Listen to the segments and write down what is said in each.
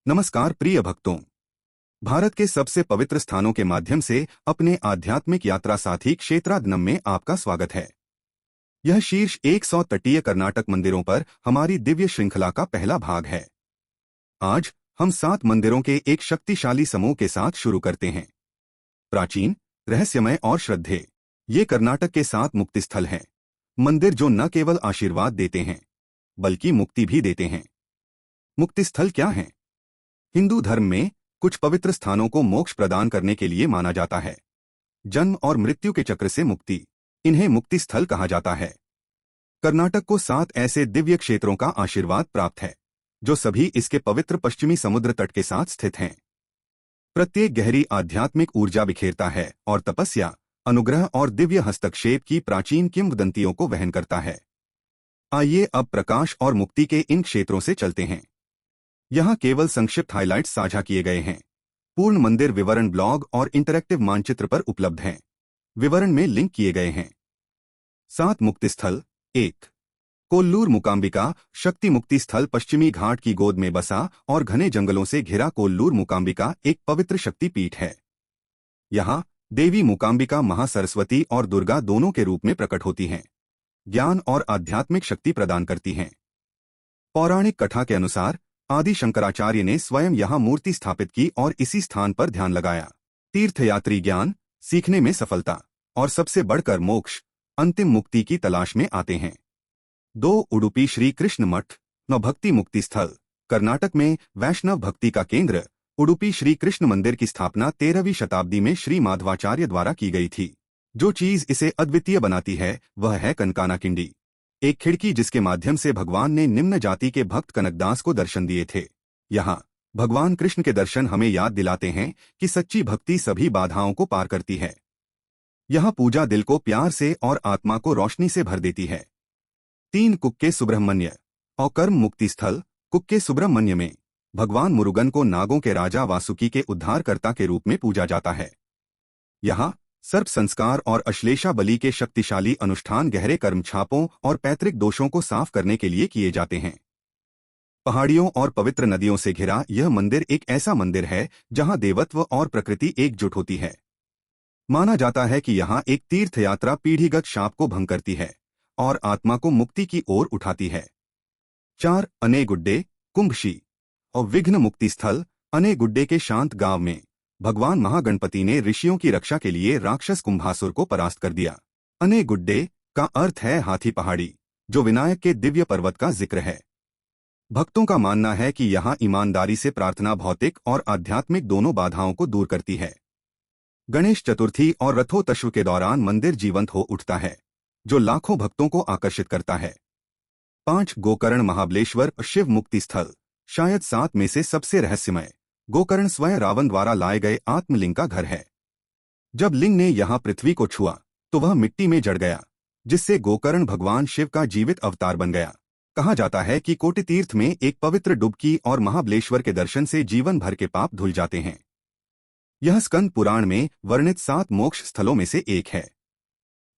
नमस्कार प्रिय भक्तों। भारत के सबसे पवित्र स्थानों के माध्यम से अपने आध्यात्मिक यात्रा साथी क्षेत्रादनम में आपका स्वागत है। यह शीर्ष 100 तटीय कर्नाटक मंदिरों पर हमारी दिव्य श्रृंखला का पहला भाग है। आज हम 7 मंदिरों के एक शक्तिशाली समूह के साथ शुरू करते हैं। प्राचीन, रहस्यमय और श्रद्धेय, ये कर्नाटक के 7 मुक्ति स्थल हैं। मंदिर जो न केवल आशीर्वाद देते हैं बल्कि मुक्ति भी देते हैं। मुक्ति स्थल क्या हैं? हिंदू धर्म में कुछ पवित्र स्थानों को मोक्ष प्रदान करने के लिए माना जाता है। जन्म और मृत्यु के चक्र से मुक्ति, इन्हें मुक्ति स्थल कहा जाता है। कर्नाटक को 7 ऐसे दिव्य क्षेत्रों का आशीर्वाद प्राप्त है जो सभी इसके पवित्र पश्चिमी समुद्र तट के साथ स्थित हैं। प्रत्येक गहरी आध्यात्मिक ऊर्जा बिखेरता है और तपस्या, अनुग्रह और दिव्य हस्तक्षेप की प्राचीन किंवदंतियों को वहन करता है। आइए अब प्रकाश और मुक्ति के इन क्षेत्रों से चलते हैं। यहाँ केवल संक्षिप्त हाइलाइट्स साझा किए गए हैं। पूर्ण मंदिर विवरण ब्लॉग और इंटरैक्टिव मानचित्र पर उपलब्ध हैं। विवरण में लिंक किए गए हैं। 7 मुक्ति स्थल। 1, कोल्लूर मूकांबिका शक्ति मुक्ति स्थल पश्चिमी घाट की गोद में बसा और घने जंगलों से घिरा कोल्लूर मूकांबिका एक पवित्र शक्ति पीठ है। यहाँ देवी मूकांबिका महासरस्वती और दुर्गा दोनों के रूप में प्रकट होती हैं। ज्ञान और आध्यात्मिक शक्ति प्रदान करती हैं। पौराणिक कथा के अनुसार आदि शंकराचार्य ने स्वयं यहाँ मूर्ति स्थापित की और इसी स्थान पर ध्यान लगाया। तीर्थयात्री ज्ञान, सीखने में सफलता और सबसे बढ़कर मोक्ष, अंतिम मुक्ति की तलाश में आते हैं। 2, उडुपी श्री कृष्ण मठ भक्ति मुक्ति स्थल। कर्नाटक में वैष्णव भक्ति का केंद्र उडुपी श्री कृष्ण मंदिर की स्थापना 13वीं शताब्दी में श्री माधवाचार्य द्वारा की गई थी। जो चीज इसे अद्वितीय बनाती है वह है कनकानाकिंडी, एक खिड़की जिसके माध्यम से भगवान ने निम्न जाति के भक्त कनकदास को दर्शन दिए थे। यहाँ भगवान कृष्ण के दर्शन हमें याद दिलाते हैं कि सच्ची भक्ति सभी बाधाओं को पार करती है। यहाँ पूजा दिल को प्यार से और आत्मा को रोशनी से भर देती है। 3, कुक्के सुब्रह्मण्य और कर्म मुक्ति स्थल। कुक्के सुब्रह्मण्य में भगवान मुरुगन को नागों के राजा वासुकी के उद्धारकर्ता के रूप में पूजा जाता है। यहाँ सर्प संस्कार और अश्लेषा बलि के शक्तिशाली अनुष्ठान गहरे कर्म छापों और पैतृक दोषों को साफ करने के लिए किए जाते हैं। पहाड़ियों और पवित्र नदियों से घिरा यह मंदिर एक ऐसा मंदिर है जहां देवत्व और प्रकृति एकजुट होती है। माना जाता है कि यहाँ एक तीर्थयात्रा पीढ़ीगत शाप को भंग करती है और आत्मा को मुक्ति की ओर उठाती है। 4, अनेगुड्डे कुंभशी और विघ्न मुक्ति स्थल। अनेगुड्डे के शांत गांव में भगवान महागणपति ने ऋषियों की रक्षा के लिए राक्षस कुंभासुर को परास्त कर दिया। अनेगुड्डे का अर्थ है हाथी पहाड़ी, जो विनायक के दिव्य पर्वत का जिक्र है। भक्तों का मानना है कि यहाँ ईमानदारी से प्रार्थना भौतिक और आध्यात्मिक दोनों बाधाओं को दूर करती है। गणेश चतुर्थी और रथोत्सव के दौरान मंदिर जीवंत हो उठता है, जो लाखों भक्तों को आकर्षित करता है। 5, गोकर्ण महाबलेश्वर शिव मुक्ति स्थल। शायद 7 में से सबसे रहस्यमय गोकर्ण स्वयं रावण द्वारा लाए गए आत्मलिंग का घर है। जब लिंग ने यहाँ पृथ्वी को छुआ तो वह मिट्टी में जड़ गया, जिससे गोकर्ण भगवान शिव का जीवित अवतार बन गया। कहा जाता है कि कोटि तीर्थ में एक पवित्र डुबकी और महाबलेश्वर के दर्शन से जीवन भर के पाप धुल जाते हैं। यह स्कंद पुराण में वर्णित 7 मोक्ष स्थलों में से एक है।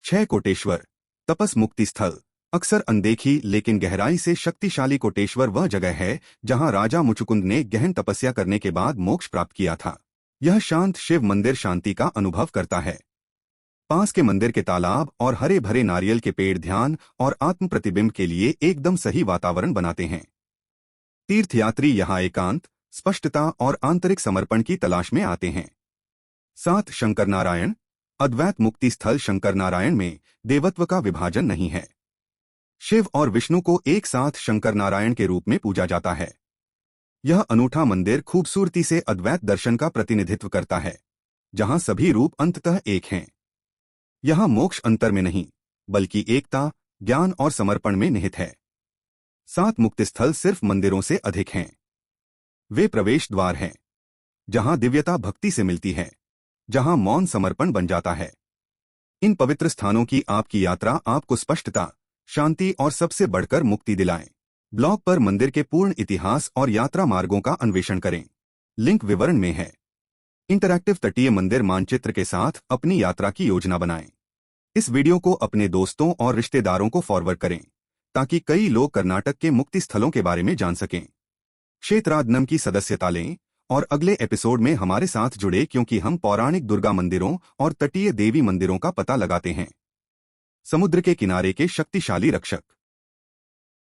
6, कोटेश्वर तपस मुक्ति स्थल। अक्सर अनदेखी लेकिन गहराई से शक्तिशाली कोटेश्वर वह जगह है जहां राजा मुचुकुंद ने गहन तपस्या करने के बाद मोक्ष प्राप्त किया था। यह शांत शिव मंदिर शांति का अनुभव करता है। पास के मंदिर के तालाब और हरे भरे नारियल के पेड़ ध्यान और आत्म प्रतिबिंब के लिए एकदम सही वातावरण बनाते हैं। तीर्थयात्री यहाँ एकांत, स्पष्टता और आंतरिक समर्पण की तलाश में आते हैं। 7, शंकर नारायण अद्वैत मुक्ति स्थल। शंकर नारायण में देवत्व का विभाजन नहीं है। शिव और विष्णु को एक साथ शंकर नारायण के रूप में पूजा जाता है। यह अनूठा मंदिर खूबसूरती से अद्वैत दर्शन का प्रतिनिधित्व करता है, जहां सभी रूप अंततः एक हैं। यहां मोक्ष अंतर में नहीं बल्कि एकता, ज्ञान और समर्पण में निहित है। 7 मुक्ति स्थल सिर्फ मंदिरों से अधिक हैं। वे प्रवेश द्वार हैं जहां दिव्यता भक्ति से मिलती है, जहां मौन समर्पण बन जाता है। इन पवित्र स्थानों की आपकी यात्रा आपको स्पष्टता, शांति और सबसे बढ़कर मुक्ति दिलाएं। ब्लॉग पर मंदिर के पूर्ण इतिहास और यात्रा मार्गों का अन्वेषण करें। लिंक विवरण में है। इंटरैक्टिव तटीय मंदिर मानचित्र के साथ अपनी यात्रा की योजना बनाएं। इस वीडियो को अपने दोस्तों और रिश्तेदारों को फॉरवर्ड करें ताकि कई लोग कर्नाटक के मुक्ति स्थलों के बारे में जान सकें। क्षेत्रादनम की सदस्यता लें और अगले एपिसोड में हमारे साथ जुड़े क्योंकि हम पौराणिक दुर्गा मंदिरों और तटीय देवी मंदिरों का पता लगाते हैं। समुद्र के किनारे के शक्तिशाली रक्षक।